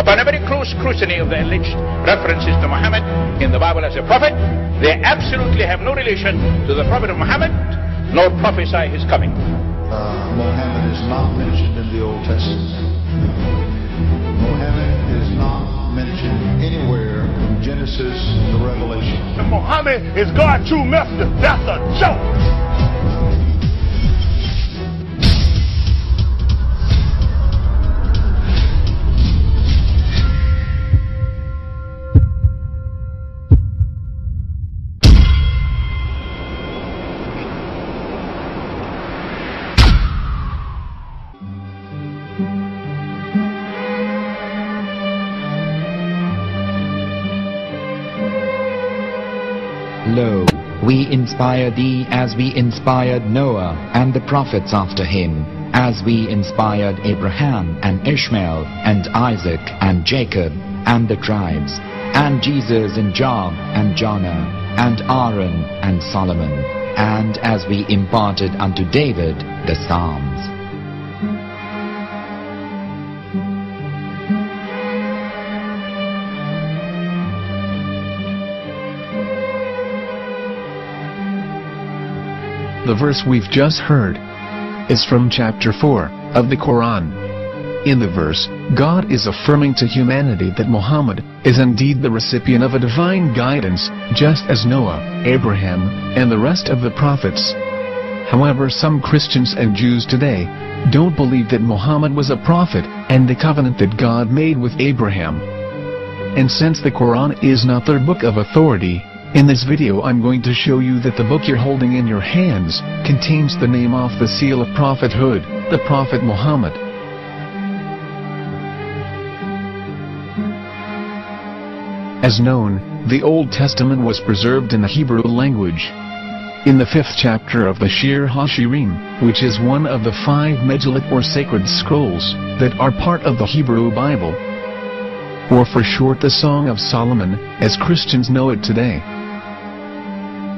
upon a very close scrutiny of the alleged references to Muhammad in the Bible as a prophet, they absolutely have no relation to the prophet of Muhammad, nor prophesy his coming. Muhammad is not mentioned in the Old Testament. Muhammad is not mentioned anywhere from Genesis to Revelation. Muhammad is God's true messenger. That's a joke. Lo, we inspire thee as we inspired Noah and the prophets after him, as we inspired Abraham and Ishmael and Isaac and Jacob and the tribes, and Jesus and Job and Jonah and Aaron and Solomon, and as we imparted unto David the Psalms. The verse we've just heard is from chapter 4 of the Quran. In the verse, God is affirming to humanity that Muhammad is indeed the recipient of a divine guidance, just as Noah, Abraham, and the rest of the prophets. However, some Christians and Jews today don't believe that Muhammad was a prophet and the covenant that God made with Abraham. And since the Quran is not their book of authority, in this video I'm going to show you that the book you're holding in your hands contains the name off the seal of prophethood, the Prophet Muhammad. As known, the Old Testament was preserved in the Hebrew language. In the 5th chapter of the Shir HaShirim, which is one of the 5 Megillat or sacred scrolls that are part of the Hebrew Bible, or for short the Song of Solomon, as Christians know it today.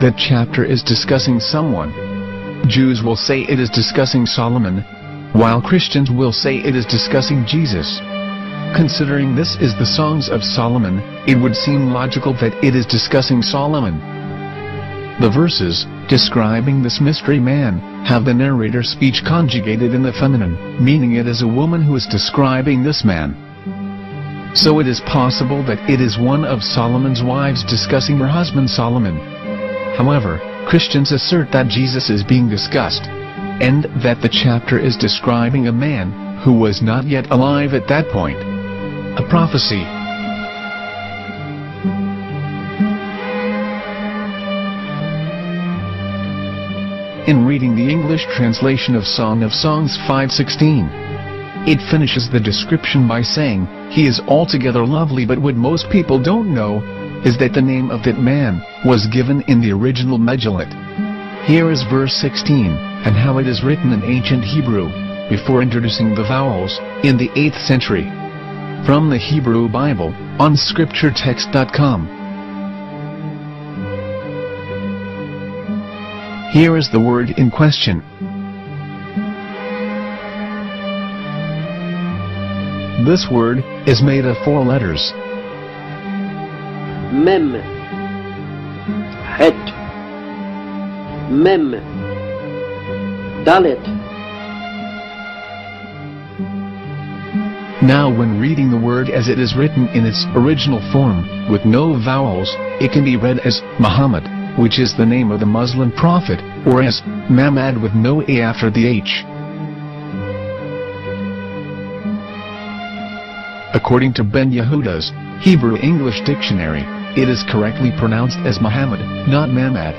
That chapter is discussing someone. Jews will say it is discussing Solomon, while Christians will say it is discussing Jesus. Considering this is the Songs of Solomon, it would seem logical that it is discussing Solomon. The verses, describing this mystery man, have the narrator's speech conjugated in the feminine, meaning it is a woman who is describing this man. So it is possible that it is one of Solomon's wives discussing her husband Solomon. However, Christians assert that Jesus is being discussed, and that the chapter is describing a man who was not yet alive at that point. A prophecy. In reading the English translation of Song of Songs 5:16, it finishes the description by saying, "He is altogether lovely," but what most people don't know is that the name of that man was given in the original Megillat. Here is verse 16, and how it is written in ancient Hebrew, before introducing the vowels, in the 8th century. From the Hebrew Bible, on scripturetext.com. Here is the word in question. This word is made of 4 letters. Mem, Het, Mem, Dalet. Now when reading the word as it is written in its original form, with no vowels, it can be read as Muhammad, which is the name of the Muslim prophet, or as Mamad with no A after the H. According to Ben Yehuda's Hebrew English Dictionary, it is correctly pronounced as Muhammad, not Mamad.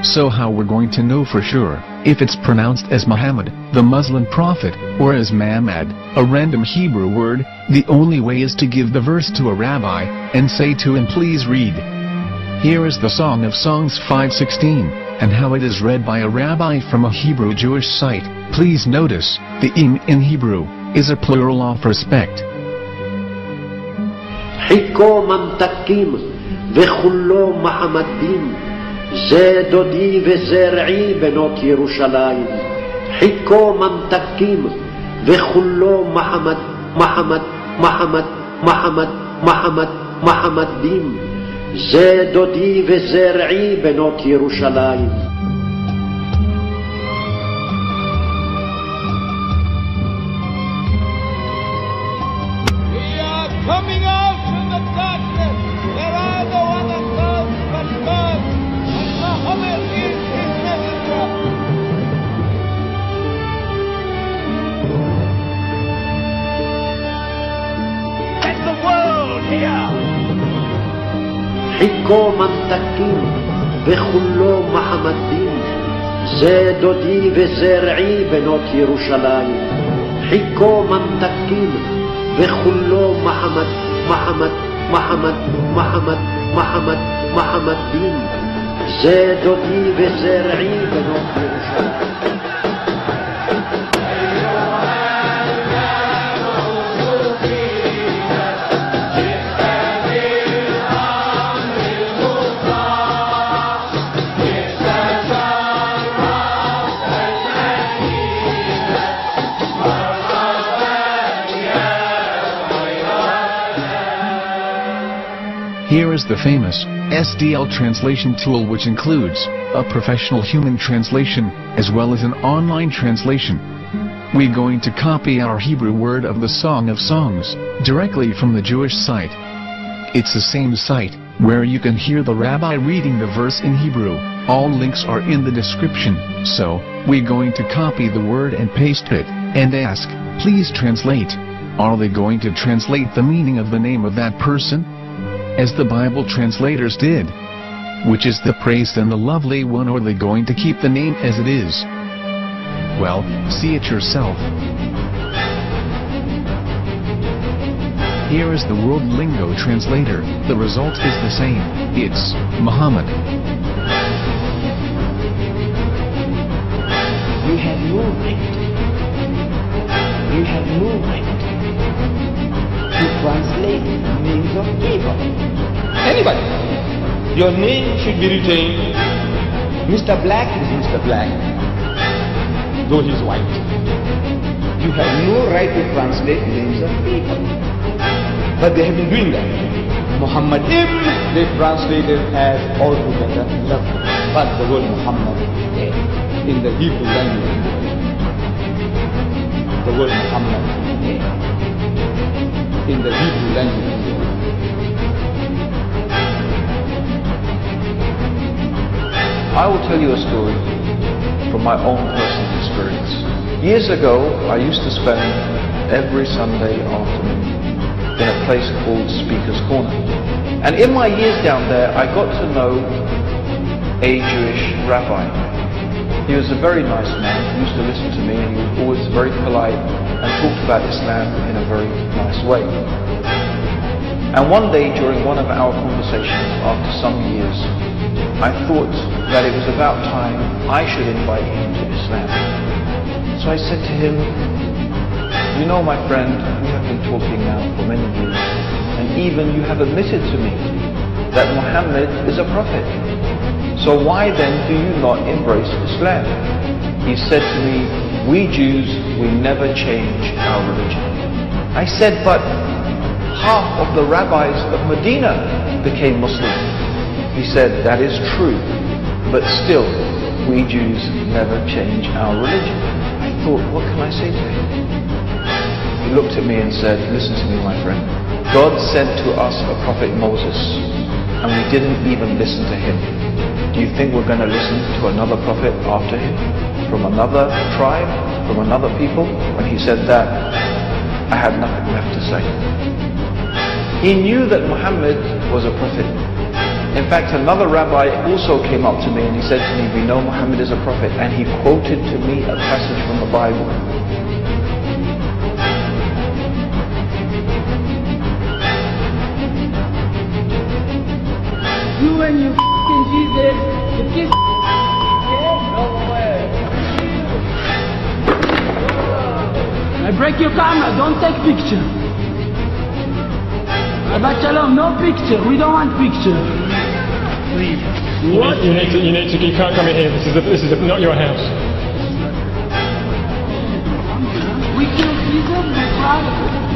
So how we're going to know for sure if it's pronounced as Muhammad, the Muslim prophet, or as Mamad, a random Hebrew word? The only way is to give the verse to a rabbi and say to him, "Please read." Here is the Song of Songs 5:16, and how it is read by a rabbi from a Hebrew Jewish site. Please notice, the im in Hebrew is a plural of respect. Hiko mamtakim vechullo mahamadim ze dodi vezer'i benot Yerushalayim. Hiko mamtakim וכולו מחמדים, זה דודי וזרעי בנות ירושלים. Coming out from the darkness, there are the one that serves but God, and Muhammad is his messenger. Let the world hear. חיכו ממתקים וכולו מחמדים, זה דודי וזרעי בנות ירושלים. חיכו ממתקים וכולו מחמדים, זה דודי וזרעי בנות ירושלים. Here is the famous SDL translation tool, which includes a professional human translation as well as an online translation. We're going to copy our Hebrew word of the Song of Songs directly from the Jewish site. It's the same site where you can hear the rabbi reading the verse in Hebrew. All links are in the description, so we're going to copy the word and paste it and ask, please translate. Are they going to translate the meaning of the name of that person? As the Bible translators did. Which is the praised and the lovely one, or are they going to keep the name as it is? Well, see it yourself. Here is the World Lingo translator. The result is the same. It's Muhammad. You have no right. You have no right to translate names of people. Anybody. Your name should be retained. Mr. Black is Mr. Black, though he's white. You have no right to translate names of people. But they have been doing that. Muhammad they translated as altogether lovely. But the word Muhammad in the Hebrew language, the word Muhammad in the Hebrew language. I will tell you a story from my own personal experience. Years ago, I used to spend every Sunday afternoon in a place called Speaker's Corner. And in my years down there, I got to know a Jewish rabbi. He was a very nice man. He used to listen to me, and he was always very polite and talked about Islam in a very nice way. And one day during one of our conversations after some years, I thought that it was about time I should invite him to Islam. So I said to him, you know, my friend, we have been talking now for many years, and even you have admitted to me that Muhammad is a prophet. So why then do you not embrace Islam? He said to me, we Jews, we never change our religion. I said, but half of the rabbis of Medina became Muslim. He said, that is true, but still, we Jews never change our religion. I thought, what can I say to him? He looked at me and said, listen to me, my friend. God sent to us a prophet Moses, and we didn't even listen to him. Do you think we're going to listen to another prophet after him? From another tribe? From another people? When he said that, I had nothing left to say. He knew that Muhammad was a prophet. In fact, another rabbi also came up to me and he said to me, we know Muhammad is a prophet, and he quoted to me a passage from the Bible. You and your f***ing Jesus, you kiss no way. I break your camera, don't take picture. Shabbat Shalom, no picture, we don't want picture. Leave. You can't come in here. This is not your house. We kill out of it.